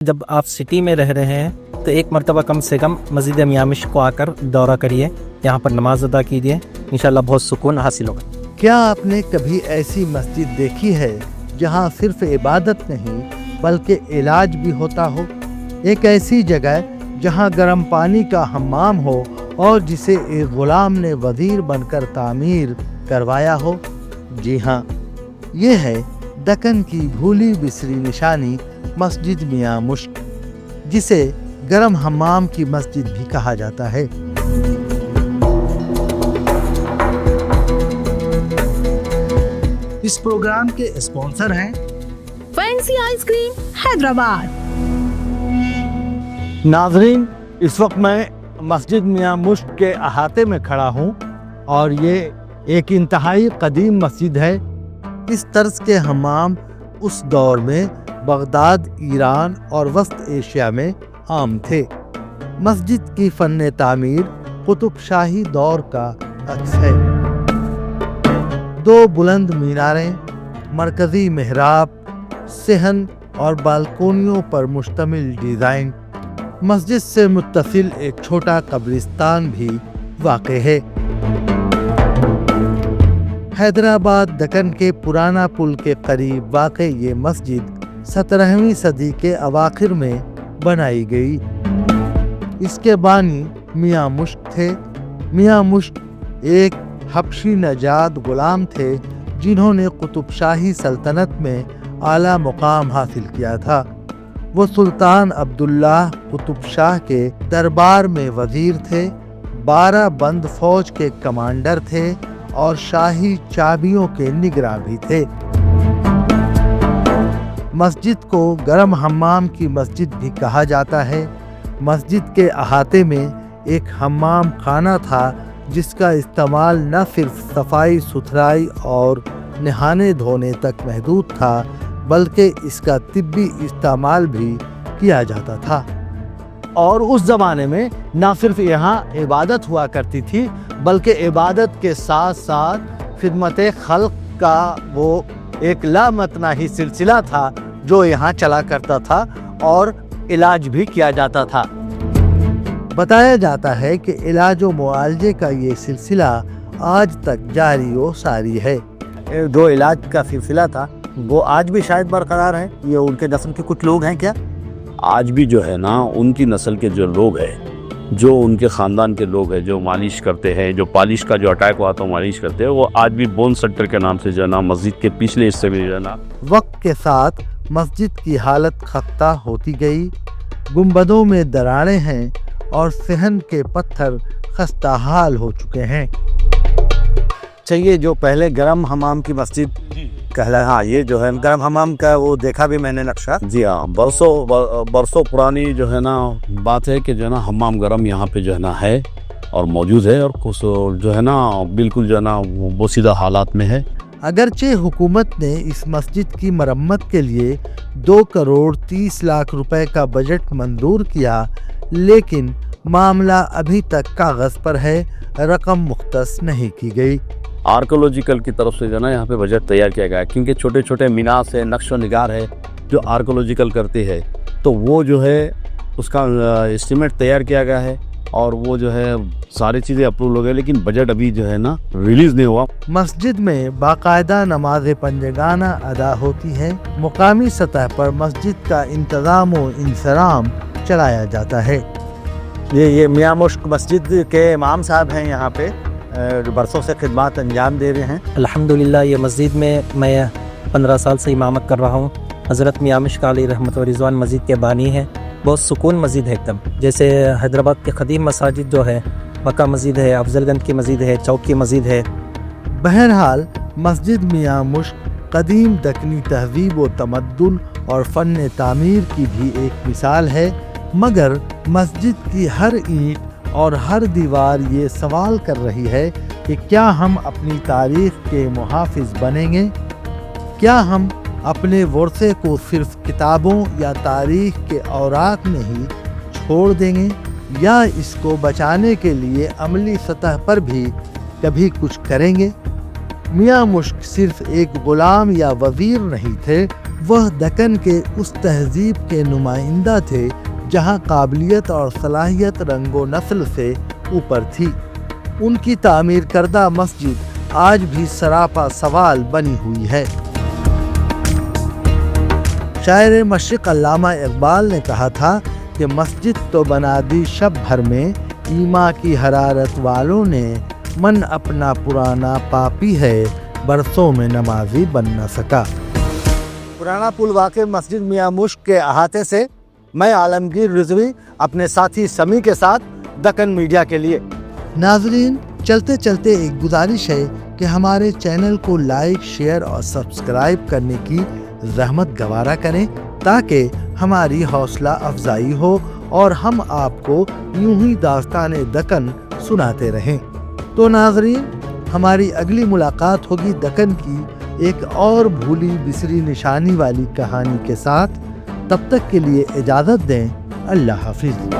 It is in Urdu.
جب آپ سٹی میں رہ رہے ہیں تو ایک مرتبہ کم سے کم مسجد میاں مشک کو آ کر دورہ کریے، یہاں پر نماز ادا کیجیے، انشاءاللہ بہت سکون حاصل ہوگا۔ کیا آپ نے کبھی ایسی مسجد دیکھی ہے جہاں صرف عبادت نہیں بلکہ علاج بھی ہوتا ہو؟ ایک ایسی جگہ جہاں گرم پانی کا حمام ہو اور جسے ایک غلام نے وزیر بن کر تعمیر کروایا ہو؟ جی ہاں، یہ ہے دکن کی بھولی بسری نشانی مسجد میاں مشک، جسے گرم حمام کی مسجد بھی کہا جاتا ہے۔ اس پروگرام کے اسپانسر ہیں فینسی آئس کریم حیدرآباد۔ ناظرین، اس وقت میں مسجد میاں مشک کے احاطے میں کھڑا ہوں اور یہ ایک انتہائی قدیم مسجد ہے۔ اس طرز کے حمام اس دور میں بغداد، ایران اور وسط ایشیا میں عام تھے۔ مسجد کی فن تعمیر قطب شاہی دور کا عکس ہے۔ دو بلند میناریں، مرکزی محراب، صحن اور بالکونیوں پر مشتمل ڈیزائن۔ مسجد سے متصل ایک چھوٹا قبرستان بھی واقع ہے۔ حیدرآباد دکن کے پرانا پل کے قریب واقع یہ مسجد 17ویں صدی کے اواخر میں بنائی گئی۔ اس کے بانی میاں مشک تھے۔ میاں مشک ایک حبشی نژاد غلام تھے جنہوں نے قطب شاہی سلطنت میں اعلیٰ مقام حاصل کیا تھا۔ وہ سلطان عبداللہ قطب شاہ کے دربار میں وزیر تھے، 12 بند فوج کے کمانڈر تھے اور شاہی چابیوں کے نگراں بھی تھے۔ مسجد کو گرم حمام کی مسجد بھی کہا جاتا ہے۔ مسجد کے احاطے میں ایک حمام خانہ تھا جس کا استعمال نہ صرف صفائی ستھرائی اور نہانے دھونے تک محدود تھا بلکہ اس کا طبی استعمال بھی کیا جاتا تھا۔ اور اس زمانے میں نہ صرف یہاں عبادت ہوا کرتی تھی بلکہ عبادت کے ساتھ ساتھ خدمت خلق کا وہ ایک لامتناہی سلسلہ تھا جو یہاں چلا کرتا تھا اور علاج بھی کیا جاتا تھا۔ بتایا جاتا ہے کہ علاج و معالجے کا یہ سلسلہ آج تک جاری و ساری ہے۔ جو علاج کا سلسلہ تھا وہ آج بھی شاید برقرار ہے۔ یہ ان کے نسل کے کچھ لوگ ہیں کیا؟ آج بھی جو ہے نا ان کی نسل کے جو لوگ ہیں، جو ان کے خاندان کے لوگ ہیں، جو مالش کرتے ہیں، جو پالش کا جو اٹیک ہوا تو مالش کرتے ہیں، وہ آج بھی بون سیٹر کے نام سے جو ہے نا مسجد کے پچھلے حصے میں جو ہے نا۔ وقت کے ساتھ مسجد کی حالت خستہ ہوتی گئی، گنبدوں میں دراڑیں ہیں اور صحن کے پتھر خستہ حال ہو چکے ہیں۔ چاہیے جو پہلے گرم حمام کی مسجد کہلا، ہاں یہ جو ہے گرم حمام کا وہ دیکھا بھی میں نے نقشہ۔ جی ہاں، برسوں پرانی جو ہے نا بات ہے کہ جو ہے نا حمام گرم یہاں پہ جو ہے نا ہے اور موجود ہے اور کچھ جو ہے نا بالکل جو ہے نا بوسیدہ حالات میں ہے۔ اگرچہ حکومت نے اس مسجد کی مرمت کے لیے 2 کروڑ 30 لاکھ روپے کا بجٹ منظور کیا، لیکن معاملہ ابھی تک کاغذ پر ہے، رقم مختص نہیں کی گئی۔ آرکولوجیکل کی طرف سے جو ہے نا یہاں پہ بجٹ تیار کیا گیا ہے، کیونکہ چھوٹے چھوٹے مینار سے نقش و نگار ہے جو آرکولوجیکل کرتے ہیں، تو وہ جو ہے اس کا اسٹیمیٹ تیار کیا گیا ہے اور وہ جو ہے ساری چیزیں اپروو ہو گئی، لیکن بجٹ ابھی جو ہے نا ریلیز نہیں ہوا۔ مسجد میں باقاعدہ نماز پنجگانہ ادا ہوتی ہے۔ مقامی سطح پر مسجد کا انتظام و انصرام چلایا جاتا ہے۔ یہ میاں مشک مسجد کے امام صاحب ہیں، یہاں پہ برسوں سے خدمات انجام دے رہے ہیں۔ الحمدللہ یہ مسجد میں 15 سال سے امامت کر رہا ہوں۔ حضرت میاں مشک علیہ رحمت و رضوان مسجد کے بانی ہے۔ بہت سکون مسجد ہے ایک دم، جیسے حیدرآباد کے قدیم مساجد جو ہے، مکہ مسجد ہے، افضل گنج کی مسجد ہے، چوک کی مسجد ہے۔ بہرحال مسجد میاں مشک قدیم دکنی تہذیب و تمدن اور فن تعمیر کی بھی ایک مثال ہے، مگر مسجد کی ہر اینٹ اور ہر دیوار یہ سوال کر رہی ہے کہ کیا ہم اپنی تاریخ کے محافظ بنیں گے؟ کیا ہم اپنے ورثے کو صرف کتابوں یا تاریخ کے اوراق میں ہی چھوڑ دیں گے، یا اس کو بچانے کے لیے عملی سطح پر بھی کبھی کچھ کریں گے؟ میاں مشک صرف ایک غلام یا وزیر نہیں تھے، وہ دکن کے اس تہذیب کے نمائندہ تھے جہاں قابلیت اور صلاحیت رنگ و نسل سے اوپر تھی۔ ان کی تعمیر کردہ مسجد آج بھی سراپا سوال بنی ہوئی ہے۔ شاعر مشرق علامہ اقبال نے کہا تھا کہ مسجد تو بنا دی شب بھر میں، ایما کی حرارت والوں نے، من اپنا پرانا پاپی ہے، برسوں میں نمازی بن نہ سکا۔ پرانا پل واقع مسجد میاں مشک کے احاطے سے میں عالمگیر رضوی اپنے ساتھی سمی کے ساتھ دکن میڈیا کے لیے۔ ناظرین، چلتے چلتے ایک گزارش ہے کہ ہمارے چینل کو لائک، شیئر اور سبسکرائب کرنے کی زحمت گوارا کریں تاکہ ہماری حوصلہ افزائی ہو اور ہم آپ کو یوں ہی داستان دکن سناتے رہیں۔ تو ناظرین، ہماری اگلی ملاقات ہوگی دکن کی ایک اور بھولی بسری نشانی والی کہانی کے ساتھ۔ تب تک کے لیے اجازت دیں۔ اللہ حافظ۔